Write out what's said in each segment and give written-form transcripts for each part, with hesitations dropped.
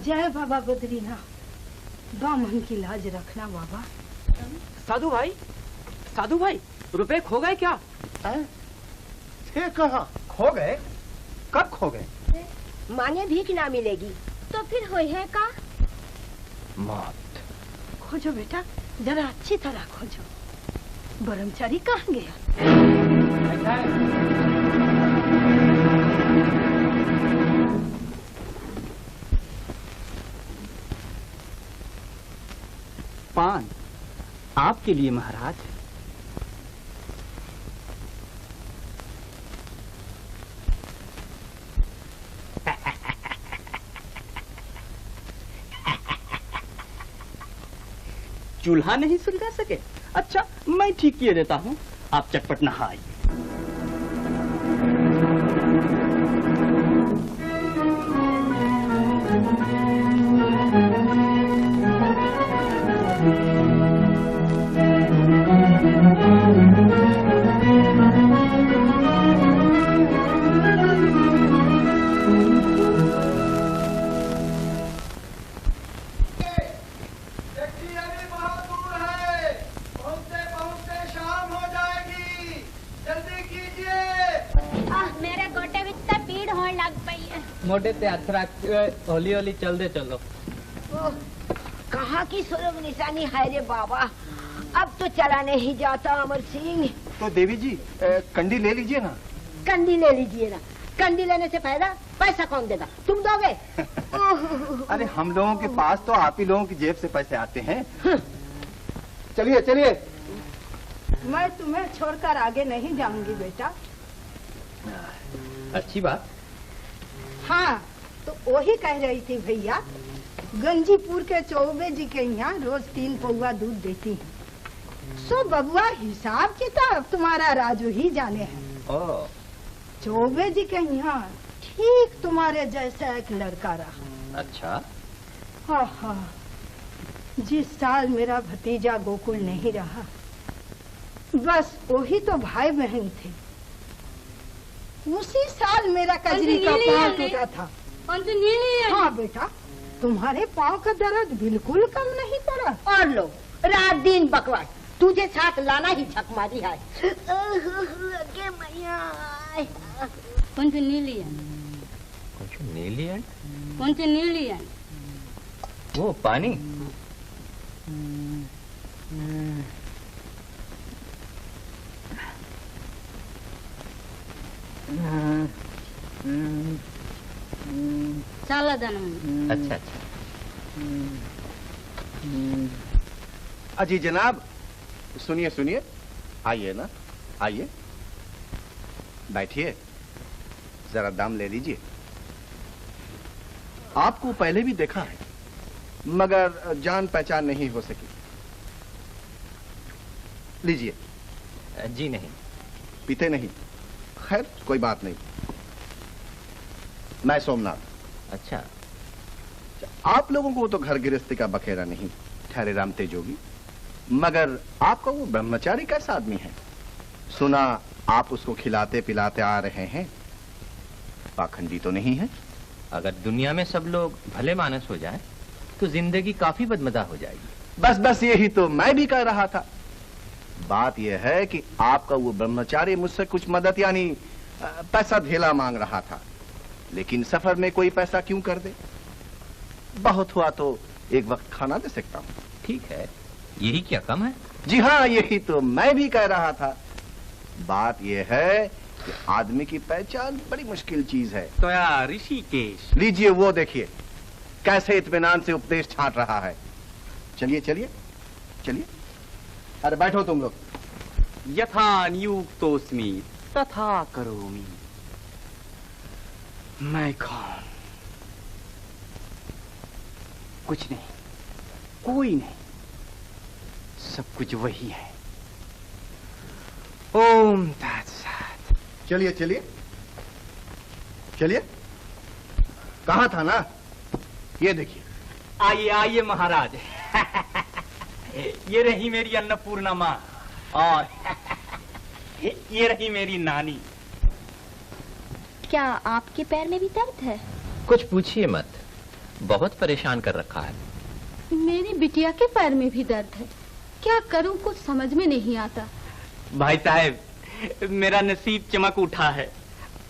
जय बाबा बद्रीनाथ। बामन की लाज रखना बाबा। साधु भाई रुपए खो गए क्या? थे कहाँ? खो गए? कब खो गए? माने भीख ना मिलेगी तो फिर होई है का? मौत। खोजो बेटा, जरा अच्छी तरह खोजो। ब्रह्मचारी कहाँ गया? पान आपके लिए महाराज। चूल्हा नहीं सुलगा सके? अच्छा मैं ठीक किए देता हूँ, आप चटपट नहाइए। मोटे ते अथरा होली होली चल दे चलो। कहाँ की सुरग निशानी है रे बाबा, अब तो चला नहीं जाता अमर सिंह। तो देवी जी कंडी ले लीजिए ना। कंडी ले लीजिए ना। कंडी लेने से पहले पैसा कौन देगा? तुम दोगे? अरे हम लोगों के पास तो आप ही लोगों की जेब से पैसे आते हैं। चलिए चलिए। मैं तुम्हें छोड़कर आगे नहीं जाऊंगी बेटा। अच्छी बात। हाँ तो वही कह रही थी भैया, गंजीपुर के चौबे जी के यहाँ रोज 3 पौवा दूध देती हैं। सो बबुआ हिसाब किताब तुम्हारा राजू ही जाने हैं। चौबे जी के यहाँ ठीक तुम्हारे जैसा एक लड़का रहा। अच्छा। हाँ हाँ, जिस साल मेरा भतीजा गोकुल नहीं रहा, बस वही तो भाई बहन थे। उसी साल मेरा कजरी का पाँव टूटा था। हाँ बेटा, तुम्हारे पाँव का दर्द बिल्कुल कम नहीं पड़ा। और लो रात दिन बकवास, तुझे साथ लाना ही छक मारी है। नीलियन वो पानी। చాలా अच्छा अच्छा। अजी जनाब, सुनिए सुनिए, आइए ना, आइए बैठिए, जरा दाम ले लीजिए। आपको पहले भी देखा है मगर जान पहचान नहीं हो सकी। लीजिए। जी नहीं। पीते नहीं? खैर कोई बात नहीं। मैं सोमनाथ। अच्छा। आप लोगों को तो घर गृहस्थी का बखेरा नहीं, ठहरे राम तेजोगी, मगर आपका वो ब्रह्मचारी कैसा आदमी है? सुना आप उसको खिलाते पिलाते आ रहे हैं, पाखंडी तो नहीं है? अगर दुनिया में सब लोग भले मानस हो जाए तो जिंदगी काफी बदमजा हो जाएगी। बस बस यही तो मैं भी कह रहा था। बात यह है कि आपका वो ब्रह्मचारी मुझसे कुछ मदद यानी पैसा धेला मांग रहा था, लेकिन सफर में कोई पैसा क्यों कर दे? बहुत हुआ तो एक वक्त खाना दे सकता हूँ। ठीक है, यही क्या कम है? जी हाँ, यही तो मैं भी कह रहा था। बात यह है कि आदमी की पहचान बड़ी मुश्किल चीज है। तो यार ऋषिकेश, लीजिए वो देखिए कैसे इत्मीनान से उपदेश छांट रहा है। चलिए चलिए चलिए, अरे बैठो तुम लोग। यथा नियुक्तोस्मि तथा करोमि। मैं कौन? कुछ नहीं, कोई नहीं, सब कुछ वही है। ओम तत्सत। चलिए चलिए चलिए, कहाँ था ना? ये देखिए। आइए आइए महाराज। ये रही मेरी अन्नपूर्णा माँ और ये रही मेरी नानी। क्या आपके पैर में भी दर्द है? कुछ पूछिए मत, बहुत परेशान कर रखा है। मेरी बिटिया के पैर में भी दर्द है, क्या करूं कुछ समझ में नहीं आता। भाई साहब मेरा नसीब चमक उठा है,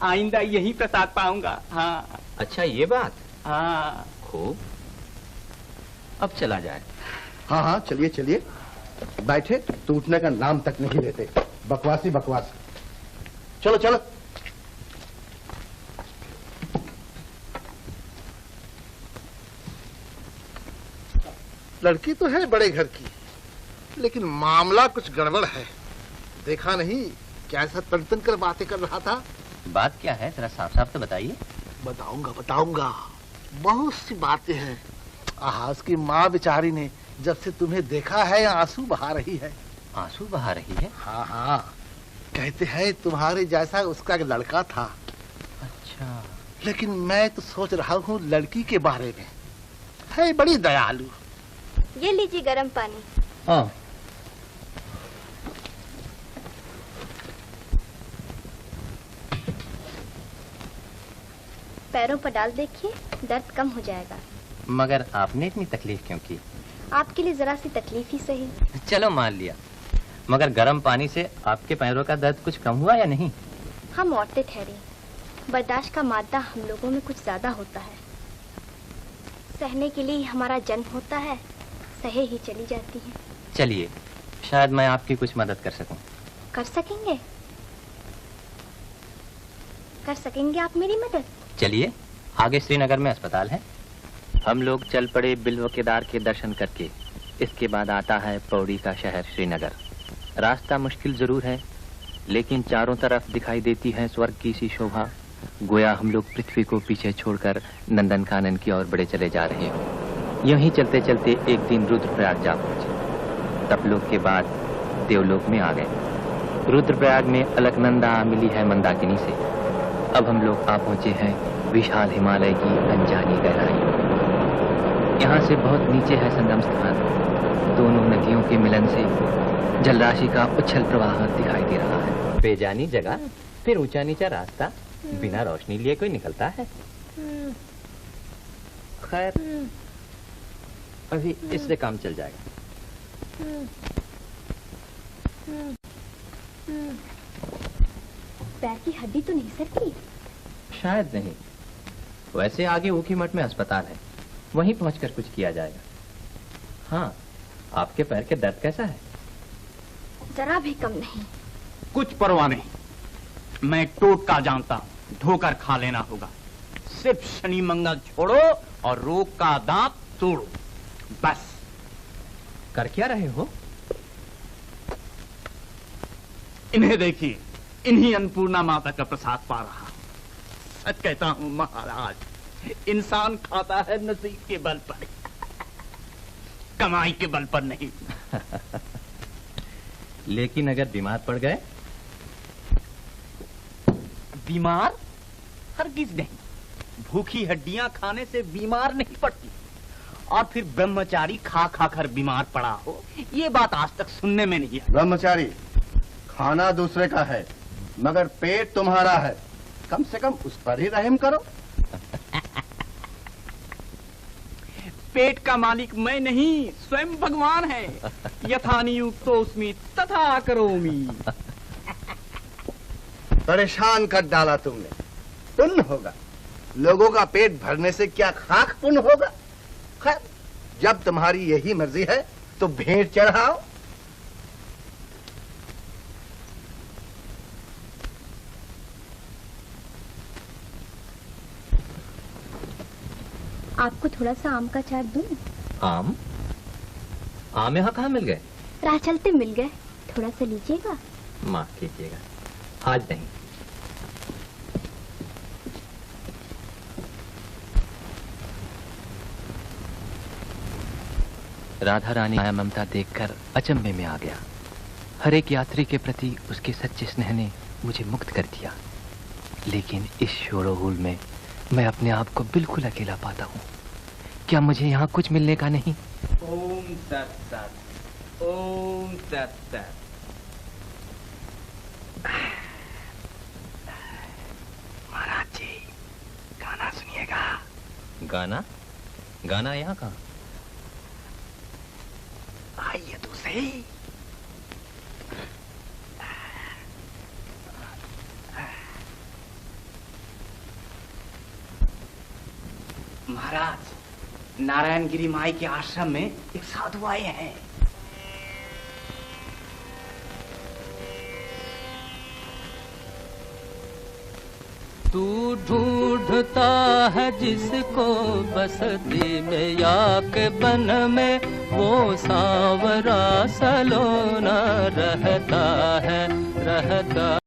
आइंदा यही प्रसाद पाऊंगा। हाँ। अच्छा ये बात। हाँ। खूब, अब चला जाए। हाँ हाँ चलिए चलिए, बैठे तो उठने का नाम तक नहीं लेते, बकवासी बकवास। चलो चलो। लड़की तो है बड़े घर की, लेकिन मामला कुछ गड़बड़ है। देखा नहीं कैसा तन कर बातें कर रहा था। बात क्या है, जरा साफ साफ तो बताइए। बताऊंगा बताऊंगा, बहुत सी बातें हैं। आहा, उसकी माँ बेचारी ने जब से तुम्हें देखा है आंसू बहा रही है। आंसू बहा रही है? हाँ हाँ, कहते हैं तुम्हारे जैसा उसका एक लड़का था। अच्छा। लेकिन मैं तो सोच रहा हूँ लड़की के बारे में, है बड़ी दयालु। ये लीजिए गर्म पानी। हाँ। पैरों पर डाल देखिए, दर्द कम हो जाएगा। मगर आपने इतनी तकलीफ क्यों की? आपके लिए जरा सी तकलीफ ही सही। चलो मान लिया, मगर गर्म पानी से आपके पैरों का दर्द कुछ कम हुआ या नहीं? हम औरतें ठहरी, बर्दाश्त का मादा हम लोगों में कुछ ज्यादा होता है। सहने के लिए हमारा जन्म होता है, सहे ही चली जाती है। चलिए, शायद मैं आपकी कुछ मदद कर सकूं। कर सकेंगे? कर सकेंगे आप मेरी मदद? चलिए, आगे श्रीनगर में अस्पताल है। हम लोग चल पड़े बिल्व केदार के दर्शन करके। इसके बाद आता है पौड़ी का शहर श्रीनगर। रास्ता मुश्किल जरूर है, लेकिन चारों तरफ दिखाई देती है स्वर्ग की सी शोभा, गोया हम लोग पृथ्वी को पीछे छोड़कर नंदन कानन की ओर बढ़े चले जा रहे हो। यूं ही चलते चलते एक दिन रुद्रप्रयाग जा पहुंचे। तपलोक के बाद देवलोक में आ गए। रुद्रप्रयाग में अलकनंदा मिली है मंदाकिनी से। अब हम लोग आ पहुंचे हैं विशाल हिमालय की अनजानी गहराई। यहाँ से बहुत नीचे है संगम स्थान। दोनों नदियों के मिलन से जलराशि का उछल प्रवाह दिखाई दे रहा है। बेजानी जगह, फिर ऊंचा नीचा रास्ता, बिना रोशनी लिए कोई निकलता है? खैर, अभी इससे काम चल जाएगा। पैर की हड्डी तो नहीं सरकी? शायद नहीं। वैसे आगे ऊखीमठ में अस्पताल है, वहीं पहुंचकर कुछ किया जाएगा। हाँ, आपके पैर के दर्द कैसा है? जरा भी कम नहीं। कुछ परवाह नहीं, मैं टोटका जानता हूँ, धोकर खा लेना होगा। सिर्फ शनि मंगल छोड़ो और रोग का दांत तोड़ो, बस। कर क्या रहे हो? इन्हें देखिए, इन्हीं अन्नपूर्णा माता का प्रसाद पा रहा। सच कहता हूँ महाराज, इंसान खाता है नसीब के बल पर, कमाई के बल पर नहीं। लेकिन अगर बीमार पड़ गए? बीमार? हरगिज नहीं। भूखी हड्डियां खाने से बीमार नहीं पड़ती। और फिर ब्रह्मचारी खा खा कर बीमार पड़ा हो, ये बात आज तक सुनने में नहीं आई। ब्रह्मचारी, खाना दूसरे का है, मगर पेट तुम्हारा है, कम से कम उस पर ही रहम करो। पेट का मालिक मैं नहीं, स्वयं भगवान है। यथा नियुक्तोऽस्मि तथा करोमि। परेशान कर डाला तुमने। पुण्य होगा, लोगों का पेट भरने से क्या खाक पुण्य होगा। खैर, जब तुम्हारी यही मर्जी है तो भेंट चढ़ाओ। आपको थोड़ा सा आम का चाट दूं? आम? आम यहाँ कहाँ मिल गए? राह चलते मिल गए, थोड़ा सा लीजिएगा। माफ कीजिएगा, आज नहीं। राधा रानी माया ममता देखकर अचंभे में आ गया। हर एक यात्री के प्रति उसके सच्चे स्नेह ने मुझे मुक्त कर दिया। लेकिन इस शोरोगुल में मैं अपने आप को बिल्कुल अकेला पाता हूँ। क्या मुझे यहाँ कुछ मिलने का नहीं? ओम सत सत, ओम सत सत। महाराज जी, गाना सुनिएगा। गाना? गाना यहाँ कहाँ? आइए तो सही। महाराज, नारायणगिरी माई के आश्रम में एक साधु आए हैं। तू ढूंढता है जिसको बसती में या के बन में, वो सांवरा सलोना रहता है, रहता